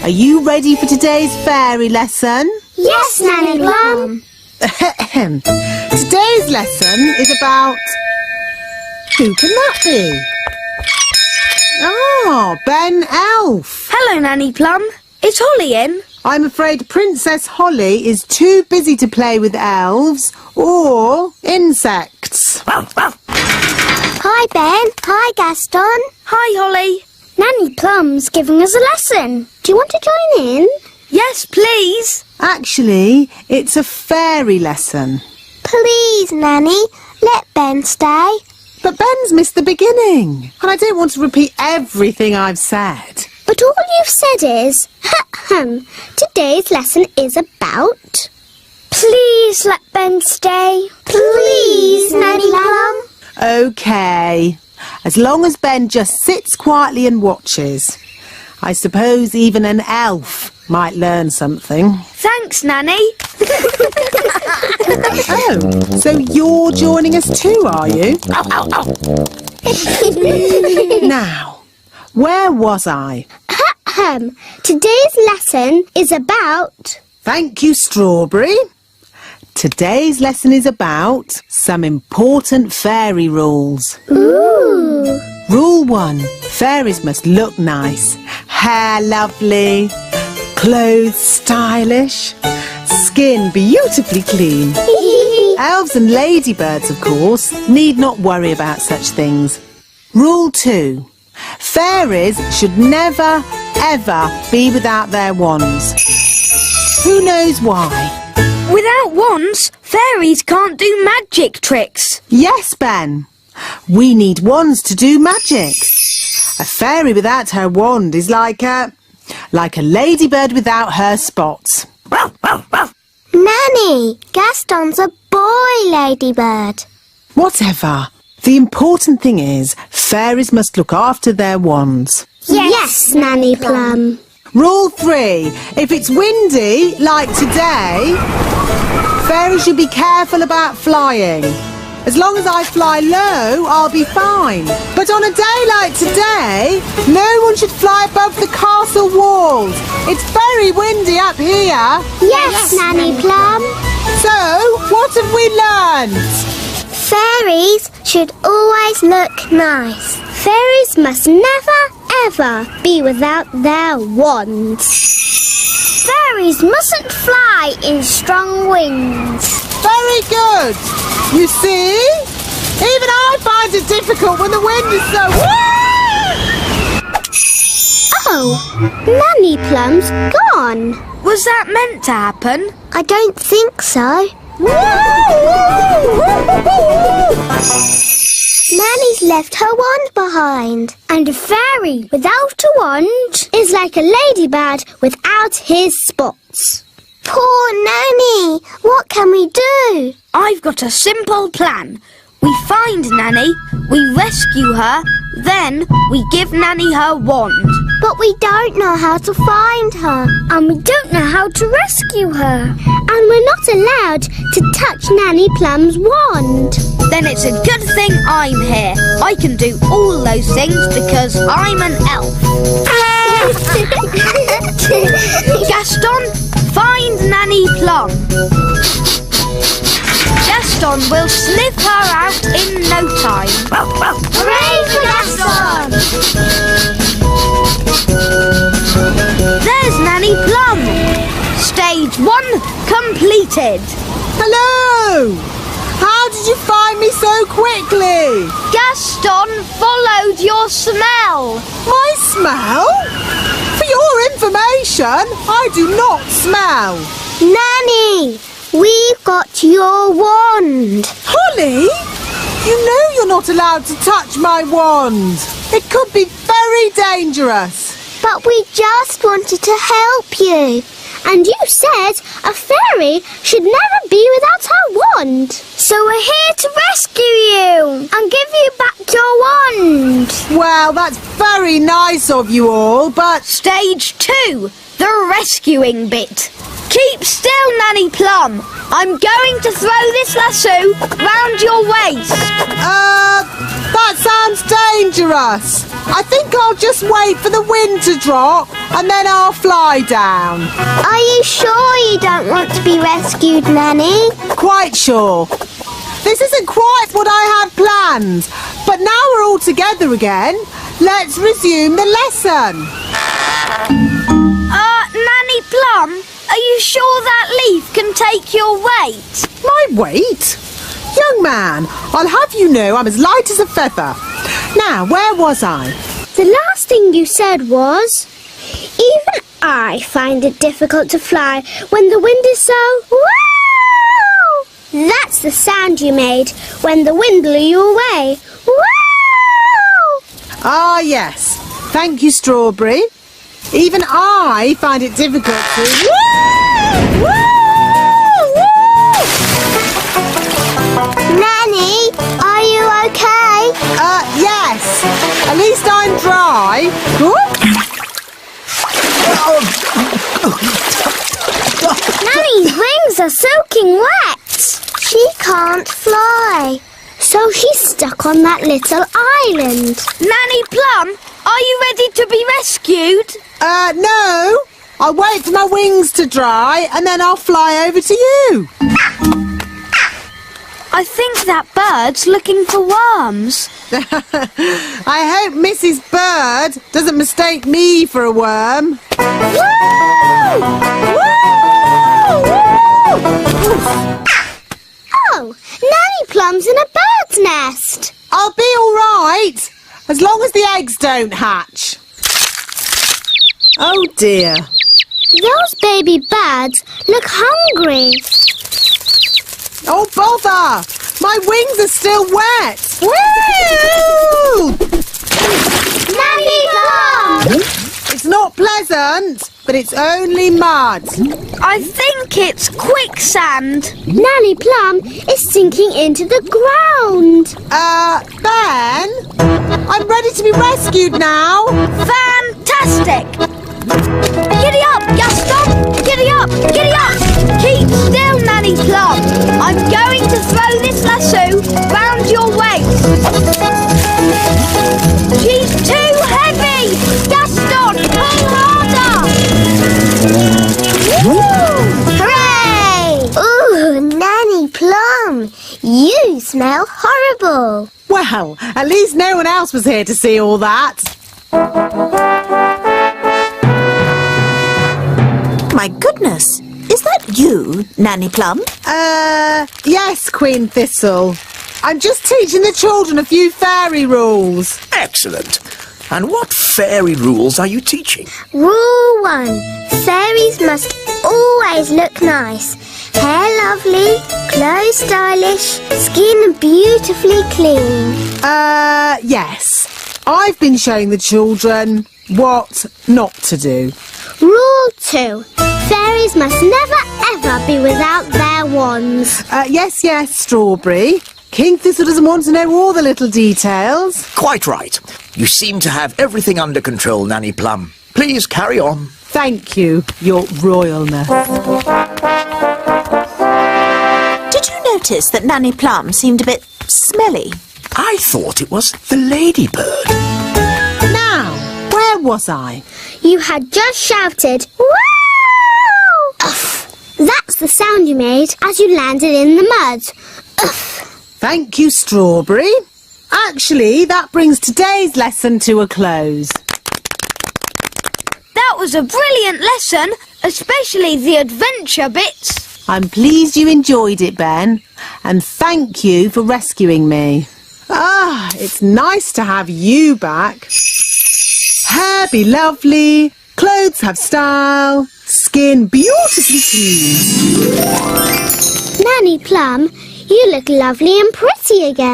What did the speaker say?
Are you ready for today's fairy lesson? Yes, Nanny Plum. Today's lesson is about... Who can that be? Ah, Ben Elf. Hello, Nanny Plum. Is Holly in? I'm afraid Princess Holly is too busy to play with elves or insects. Hi, Ben. Hi, Gaston. Hi, Holly. Nanny Plum's giving us a lesson. Do you want to join in? Yes, please. Actually, it's a fairy lesson. Please, Nanny, let Ben stay. But Ben's missed the beginning, and I don't want to repeat everything I've said. But all you've said is, today's lesson is about... Please let Ben stay. Please, Nanny Plum. OK. As long as Ben just sits quietly and watches. I suppose even an elf might learn something. Thanks, Nanny. Oh, so you're joining us too, are you? Now, where was I? Today's lesson is about... Thank you, Strawberry. Today's lesson is about some important fairy rules. Ooh. Rule 1. Fairies must look nice. Hair lovely. Clothes stylish. Skin beautifully clean. Elves and ladybirds, of course, need not worry about such things. Rule 2. Fairies should never, ever be without their wands. Who knows why? Without wands, fairies can't do magic tricks. Yes, Ben. We need wands to do magic. A fairy without her wand is like a ladybird without her spots. Nanny, Gaston's a boy ladybird. Whatever. The important thing is fairies must look after their wands. Yes, Nanny Plum. Rule 3. If it's windy, like today, fairies should be careful about flying. As long as I fly low, I'll be fine. But on a day like today, no one should fly above the castle walls. It's very windy up here. Yes, Nanny Plum. So, what have we learned? Fairies should always look nice. Fairies must never, ever be without their wands. Fairies mustn't fly in strong winds. Very good. You see? Even I find it difficult when the wind is so... Oh, Nanny Plum's gone. Was that meant to happen? I don't think so. Nanny's left her wand behind. And a fairy without a wand is like a ladybird without his spots. Poor Nanny! What can we do? I've got a simple plan. We find Nanny, we rescue her, then we give Nanny her wand. But we don't know how to find her. And we don't know how to rescue her. And we're not allowed to touch Nanny Plum's wand. Then it's a good thing I'm here. I can do all those things because I'm an elf. Gaston, find Nanny Plum. Gaston will sniff her out in no time. Hooray for Gaston! There's Nanny Plum. Stage 1 completed. Hello! How did you find me so quickly? Gaston followed your smell. My smell? For your information, I do not smell. Nanny, we've got your wand. Holly, you know you're not allowed to touch my wand. It could be very dangerous. But we just wanted to help you. And you said a fairy should never be without her wand. So we're here to rescue you and give you back your wand. Well, that's very nice of you all, but... Stage 2, the rescuing bit. Keep still, Nanny Plum. I'm going to throw this lasso round your waist. That sounds dangerous. I think I'll just wait for the wind to drop and then I'll fly down. Are you sure you don't want to be rescued, Nanny? Quite sure. This isn't quite what I had planned, but now we're all together again. Let's resume the lesson. Nanny Plum, are you sure that leaf can take your weight? My weight? Young man, I'll have you know I'm as light as a feather. Now, where was I? The last thing you said was, even I find it difficult to fly when the wind is so... Wow! That's the sound you made when the wind blew you away. Wow! Ah, yes. Thank you, Strawberry. Even I find it difficult to... Woo! Woo! Nanny, are you okay? Yes. At least I'm dry. Nanny's wings are soaking wet. She can't fly, so she's stuck on that little island. Nanny Plum, are you ready to be rescued? No. I'll wait for my wings to dry and then I'll fly over to you. I think that bird's looking for worms. I hope Mrs. Bird doesn't mistake me for a worm. Woo! Oh, Nanny Plum's in a bird's nest. I'll be all right, as long as the eggs don't hatch. Oh dear. Those baby birds look hungry. Oh bother! My wings are still wet. Woo! Nanny Plum! It's not pleasant, but it's only mud. I think it's quicksand. Nanny Plum is sinking into the ground. Ben? I'm ready to be rescued now. Fantastic! Giddy up, Gaston! Giddy up! Giddy up! Keep still, Nanny Plum. I'm going to throw this lasso round your waist. She's too heavy! Gaston, pull harder! Hooray! Ooh, Nanny Plum, you smell horrible. Well, at least no one else was here to see all that. My goodness, is that you, Nanny Plum? Yes, Queen Thistle. I'm just teaching the children a few fairy rules. Excellent. And what fairy rules are you teaching? Rule 1. Fairies must always look nice. Hair lovely, clothes stylish, skin beautifully clean. Yes. I've been showing the children what not to do. Rule 2. Fairies must never ever be without their wands. Yes, Strawberry. King Thistle doesn't want to know all the little details. Quite right. You seem to have everything under control, Nanny Plum. Please carry on. Thank you, Your Royalness. Did you notice that Nanny Plum seemed a bit smelly? I thought it was the ladybird. Now, where was I? You had just shouted, "Wow!" Uff. That's the sound you made as you landed in the mud. Uff. Thank you, Strawberry. Actually, that brings today's lesson to a close. That was a brilliant lesson, especially the adventure bits. I'm pleased you enjoyed it, Ben, and thank you for rescuing me. Ah, it's nice to have you back. Hair be lovely, clothes have style, skin beautifully clean. Nanny Plum, you look lovely and pretty again.